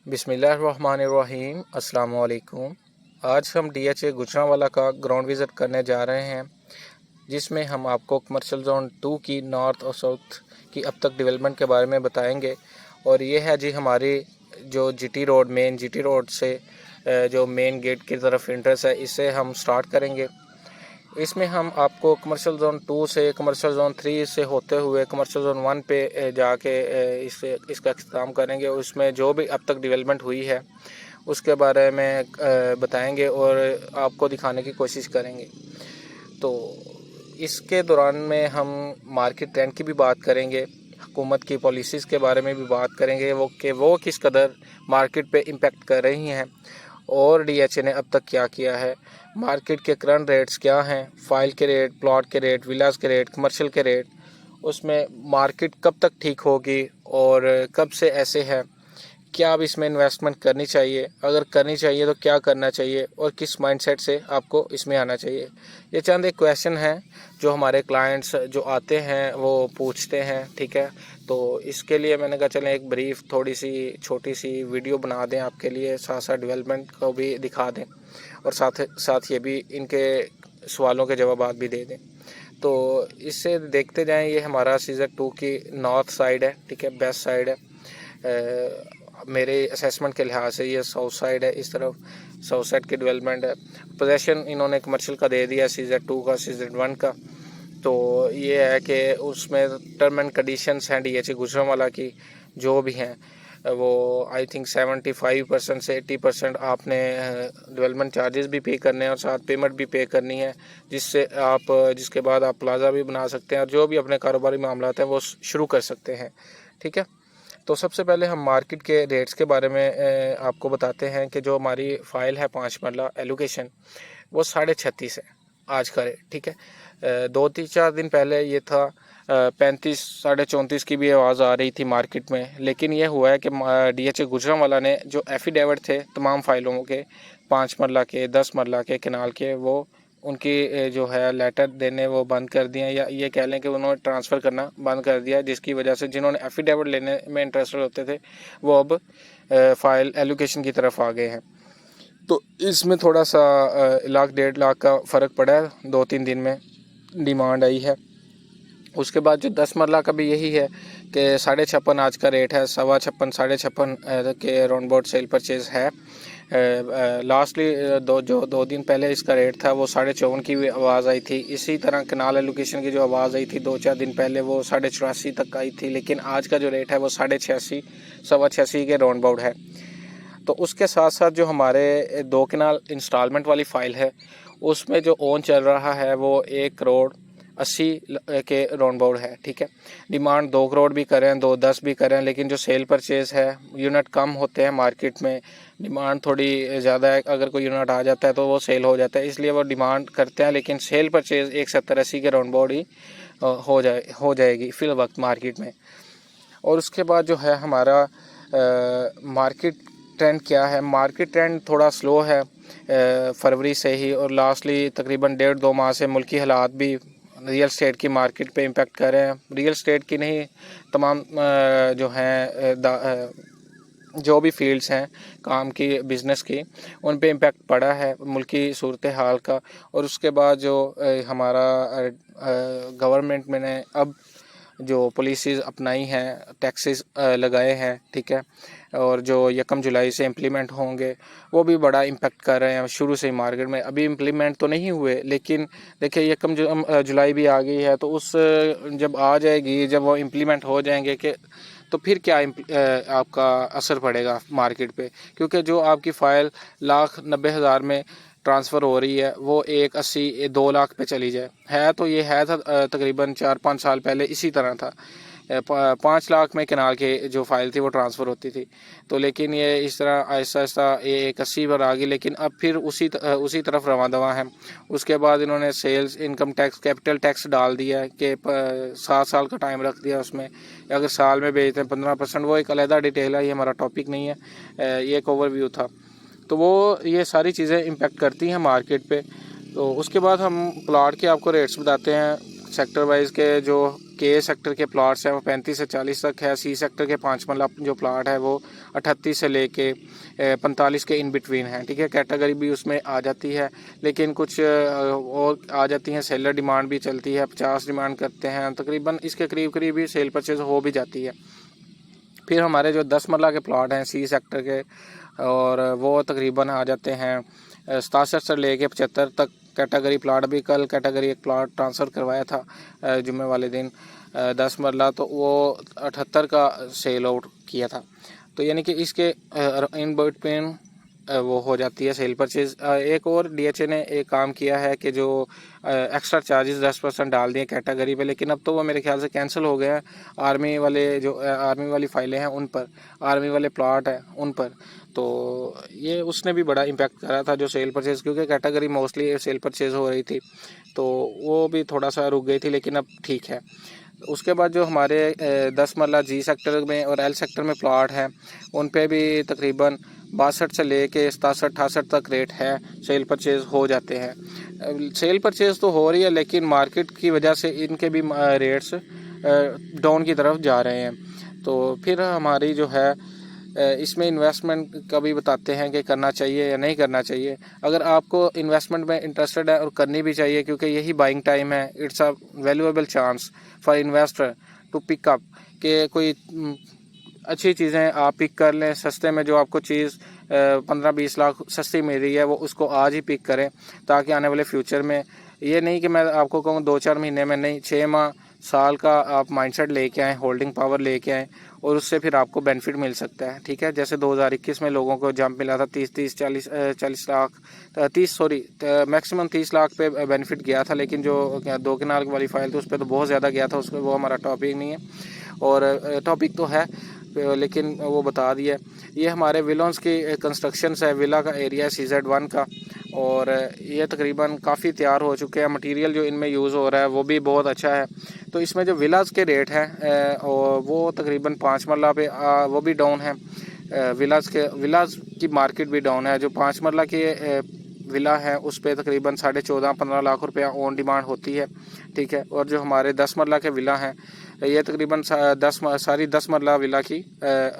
बिस्मिल्लाहिर्रहमानिर्रहीम, अस्सलाम वालेकुम। आज हम DHA गुजरांवाला का ग्राउंड विज़िट करने जा रहे हैं, जिसमें हम आपको कमर्शियल ज़ोन 2 की नॉर्थ और साउथ की अब तक डेवलपमेंट के बारे में बताएंगे। और ये है जी हमारी जो GT road, main GT road से जो मेन गेट की तरफ एंट्रेंस है, इससे हम स्टार्ट करेंगे। इसमें हम आपको कमर्शियल ज़ोन 2 से कमर्शियल ज़ोन 3 से होते हुए कमर्शियल ज़ोन 1 पे जाके इसका इख्तिताम करेंगे। उसमें जो भी अब तक डेवलपमेंट हुई है उसके बारे में बताएंगे और आपको दिखाने की कोशिश करेंगे। तो इसके दौरान में हम मार्केट ट्रेंड की भी बात करेंगे, हुकूमत की पॉलिसीज़ के बारे में भी बात करेंगे वो किस कदर मार्केट पे इम्पेक्ट कर रही हैं और DHA ने अब तक क्या किया है, मार्केट के करंट रेट्स क्या हैं, फाइल के रेट, प्लॉट के रेट, विलास के रेट, कमर्शियल के रेट, उसमें मार्केट कब तक ठीक होगी और कब से ऐसे है, क्या अब इसमें इन्वेस्टमेंट करनी चाहिए, अगर करनी चाहिए तो क्या करना चाहिए और किस माइंडसेट से आपको इसमें आना चाहिए। ये चंद एक क्वेश्चन हैं जो हमारे क्लाइंट्स जो आते हैं वो पूछते हैं, ठीक है। तो इसके लिए मैंने कहा चलें एक ब्रीफ थोड़ी सी छोटी सी वीडियो बना दें आपके लिए, साथ साथ डेवलपमेंट को भी दिखा दें और साथ साथ ये भी इनके सवालों के जवाब भी दे दें। तो इससे देखते जाएं, ये हमारा सीज़न 2 की नॉर्थ साइड है, ठीक है, बेस्ट साइड है। मेरे असेसमेंट के लिहाज से ये साउथ साइड है, इस तरफ साउथ साइड की डेवलपमेंट है। पोजेशन इन्होंने कमर्शियल का दे दिया, सीज़न 2 का, सीज़न 1 का। तो ये है कि उसमें टर्म एंड कंडीशंस हैं DHA गुजरांवाला की जो भी हैं, वो आई थिंक 75% से 80% आपने डेवलपमेंट चार्जेस भी पे करने हैं और साथ पेमेंट भी पे करनी है, जिसके बाद आप प्लाजा भी बना सकते हैं और जो भी अपने कारोबारी मामला हैं वो शुरू कर सकते हैं, ठीक है। तो सबसे पहले हम मार्केट के रेट्स के बारे में आपको बताते हैं कि जो हमारी फ़ाइल है 5 मरला एलोकेशन, वो 36.5 है आज का रेट, ठीक है। 2-4 दिन पहले ये था 35 34.5 की भी आवाज़ आ रही थी मार्केट में, लेकिन ये हुआ है कि DHA गुजरांवाला ने जो एफिडेविट थे तमाम फाइलों के, 5 मरला के, 10 मरला के, केनाल के, वो उनकी जो है लेटर देने वो बंद कर दिए, या ये कह लें कि उन्होंने ट्रांसफ़र करना बंद कर दिया, जिसकी वजह से जिन्होंने एफिडेविट लेने में इंटरेस्टेड होते थे वो अब फ़ाइल एलोकेशन की तरफ आ गए हैं। तो इसमें थोड़ा सा 1-1.5 लाख का फ़र्क पड़ा है, 2-3 दिन में डिमांड आई है। उसके बाद जो 10 मरला का भी यही है कि 56.5 आज का रेट है, 56.5 56.5 के राउंड अबाउट सेल परचेज़ है। लास्टली 2 दिन पहले इसका रेट था वो 54.5 की भी आवाज़ आई थी। इसी तरह कनाल एलोकेशन की जो आवाज़ आई थी 2-4 दिन पहले वो 84.5 तक आई थी, लेकिन आज का जो रेट है वो 86.5 86.25 के राउंड अबाउट है। तो उसके साथ साथ जो हमारे 2 कनाल इंस्टॉलमेंट वाली फ़ाइल है उसमें जो ओन चल रहा है वो 1 करोड़ 80 के राउंड अबाउट है, ठीक है। डिमांड 2 करोड़ भी करें, 2-10 भी करें, लेकिन जो सेल परचेज़ है, यूनिट कम होते हैं मार्केट में, डिमांड थोड़ी ज़्यादा है, अगर कोई यूनिट आ जाता है तो वो सेल हो जाता है, इसलिए वो डिमांड करते हैं, लेकिन सेल परचेज़ 170-80 के राउंड अबाउट ही हो जाएगी फिल वक्त मार्केट में। और उसके बाद जो है हमारा मार्केट ट्रेंड क्या है, मार्केट ट्रेंड थोड़ा स्लो है फरवरी से ही, और लास्टली तकरीबन 1.5-2 माह से मुल्की हालात भी रियल स्टेट की मार्केट पे इम्पेक्ट कर रहे हैं। रियल स्टेट की नहीं, तमाम जो हैं जो भी फील्ड्स हैं काम की, बिज़नेस की, उन पे इम्पेक्ट पड़ा है मुल्की सूरत हाल का। और उसके बाद जो हमारा गवर्नमेंट में ने अब जो पॉलिसीज़ अपनाई हैं, टैक्सेस लगाए हैं, ठीक है, और जो 1 जुलाई से इम्प्लीमेंट होंगे वो भी बड़ा इम्पेक्ट कर रहे हैं शुरू से ही मार्केट में। अभी इम्प्लीमेंट तो नहीं हुए, लेकिन देखिए 1 जुलाई भी आ गई है, तो उस जब आ जाएगी, जब वो इम्प्लीमेंट हो जाएंगे कि तो फिर क्या आपका असर पड़ेगा मार्केट पे, क्योंकि जो आपकी फ़ाइल 1,90,000 में ट्रांसफ़र हो रही है वो 1,80-2 लाख पे चली जाए, है तो ये है था तकरीबन 4-5 साल पहले इसी तरह था। 5 लाख में केनाल के जो फ़ाइल थी वो ट्रांसफ़र होती थी, तो लेकिन ये इस तरह आहिस्ता आहिस्ता ये 1,80 पर आ गई, लेकिन अब फिर उसी तरफ रवां दवा है। उसके बाद इन्होंने sales income tax, capital tax डाल दिया है कि 7 साल का टाइम रख दिया उसमें, अगर साल में बेचते हैं 15%, वो एक अलहदा डिटेल है, ये हमारा टॉपिक नहीं है, ये एक ओवरव्यू था। तो वो ये सारी चीज़ें इम्पेक्ट करती हैं मार्केट पे। तो उसके बाद हम प्लाट के आपको रेट्स बताते हैं सेक्टर वाइज के, जो के सेक्टर के प्लाट्स हैं वो 35 से 40 तक है। सी सेक्टर के 5 मरला जो प्लाट है वो 38 से लेके 45 के इन बिटवीन है। ठीक है, कैटेगरी भी उसमें आ जाती है, लेकिन कुछ और आ जाती हैं। सेलर डिमांड भी चलती है, 50 डिमांड करते हैं, तकरीबन इसके करीब करीब ही सेल परचेज हो भी जाती है। फिर हमारे जो 10 मरला के प्लाट हैं सी सेक्टर के, और वो तकरीबन आ जाते हैं 67 से लेके 75 तक कैटेगरी प्लाट। भी कल कैटेगरी एक प्लाट ट्रांसफ़र करवाया था जुम्मे वाले दिन 10 मरला, तो वो 78 का सेल आउट किया था। तो यानी कि इसके इन बिटवीन वो हो जाती है सेल परचेज। एक और डीएचए ने एक काम किया है कि जो एक्स्ट्रा चार्जेस 10% डाल दिए कैटेगरी पे, लेकिन अब तो वो मेरे ख्याल से कैंसिल हो गया है। आर्मी वाले जो आर्मी वाली फाइलें हैं उन पर, आर्मी वाले प्लाट हैं उन पर, तो ये उसने भी बड़ा इम्पैक्ट करा था जो सेल परचेज़, क्योंकि कैटेगरी मोस्टली सेल परचेज़ हो रही थी, तो वो भी थोड़ा सा रुक गई थी, लेकिन अब ठीक है। उसके बाद जो हमारे 10 मरला जी सेक्टर में और एल सेक्टर में प्लाट हैं उन पे भी तकरीबन 62 से लेके 67-68 तक रेट है, सेल परचेज़ हो जाते हैं। सेल परचेज़ तो हो रही है, लेकिन मार्केट की वजह से इनके भी रेट्स डाउन की तरफ जा रहे हैं। तो फिर हमारी जो है इसमें इन्वेस्टमेंट का भी बताते हैं कि करना चाहिए या नहीं करना चाहिए। अगर आपको इन्वेस्टमेंट में इंटरेस्टेड है, और करनी भी चाहिए क्योंकि यही बाइंग टाइम है, it's a valuable chance for investor to pick up, कि कोई अच्छी चीज़ें आप पिक कर लें सस्ते में। जो आपको चीज़ 15-20 लाख सस्ती मिल रही है वो उसको आज ही पिक करें, ताकि आने वाले फ्यूचर में ये नहीं कि मैं आपको कहूँ 2-4 महीने में, नहीं 6 माह साल का आप माइंडसेट लेके आएँ, होल्डिंग पावर लेके आएँ, और उससे फिर आपको बेनिफिट मिल सकता है। ठीक है, जैसे 2021 में लोगों को जंप मिला था 40 लाख, 30 लाख पे बेनिफिट गया था, लेकिन जो 2 कनाल वाली फाइल थी उस पर तो बहुत ज़्यादा गया था। उसमें वो हमारा टॉपिक नहीं है, और टॉपिक तो है लेकिन वो बता दिया। ये हमारे विलोन्स की कंस्ट्रक्शन है, विला का एरिया CZ1 का, और ये तकरीबन काफ़ी तैयार हो चुके हैं। मटेरियल जो इनमें यूज़ हो रहा है वो भी बहुत अच्छा है। तो इसमें जो विलास के रेट हैं और वो तकरीबन 5 मरला पे वो भी डाउन है। विलास की मार्केट भी डाउन है। जो 5 मरला के विला है उस पर तकरीबन 14.5-15 लाख रुपया ऑन डिमांड होती है। ठीक है, और जो हमारे 10 मरला के विला हैं ये तकरीबन सारी 10 मरला विला की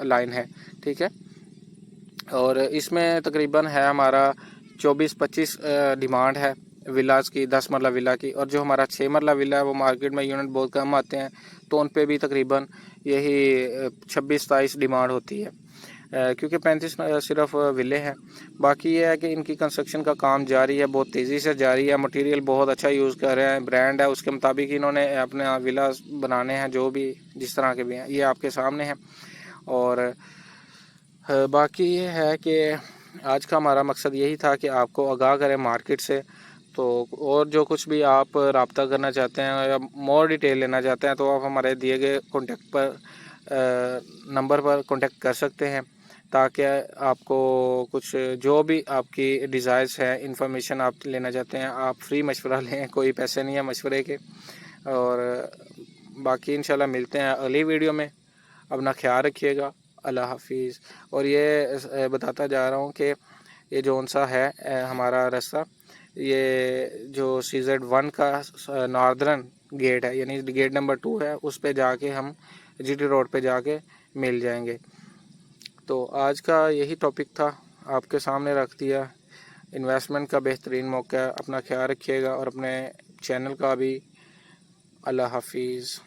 लाइन है। ठीक है, और इसमें तकरीबन है हमारा 24-25 डिमांड है विलास की, 10 मरला विला की। और जो हमारा 6 मरला विला है वो मार्केट में यूनिट बहुत कम आते हैं, तो उन पे भी तकरीबन यही 26-27 डिमांड होती है, क्योंकि 35 सिर्फ विले हैं। बाकी ये है कि इनकी कंस्ट्रक्शन का काम जारी है, बहुत तेज़ी से जारी है। मटेरियल बहुत अच्छा यूज़ कर रहे हैं, ब्रांड है उसके मुताबिक इन्होंने अपने विला बनाने हैं, जो भी जिस तरह के भी हैं ये आपके सामने हैं। और बाकी ये है कि आज का हमारा मकसद यही था कि आपको आगाह करें मार्केट से। तो और जो कुछ भी आप रब्ता करना चाहते हैं या मोर डिटेल लेना चाहते हैं, तो आप हमारे दिए गए कॉन्टेक्ट पर नंबर पर कॉन्टेक्ट कर सकते हैं, ताकि आपको कुछ जो भी आपकी डिज़ायर्स है, इंफॉर्मेशन आप लेना चाहते हैं, आप फ्री मशवरा लें, कोई पैसे नहीं है मशवरे के। और बाकी इंशाल्लाह मिलते हैं अगली वीडियो में। अपना ख्याल रखिएगा, अल्लाह हाफिज़। और ये बताता जा रहा हूँ कि ये जौन सा है हमारा रास्ता, ये जो CZ1 का नॉर्दर्न गेट है, यानी गेट नंबर 2 है, उस पे जाके हम GT रोड पे जाके मिल जाएंगे। तो आज का यही टॉपिक था, आपके सामने रख दिया। इन्वेस्टमेंट का बेहतरीन मौका है, अपना ख्याल रखिएगा और अपने चैनल का भी। अल्लाह हाफिज़।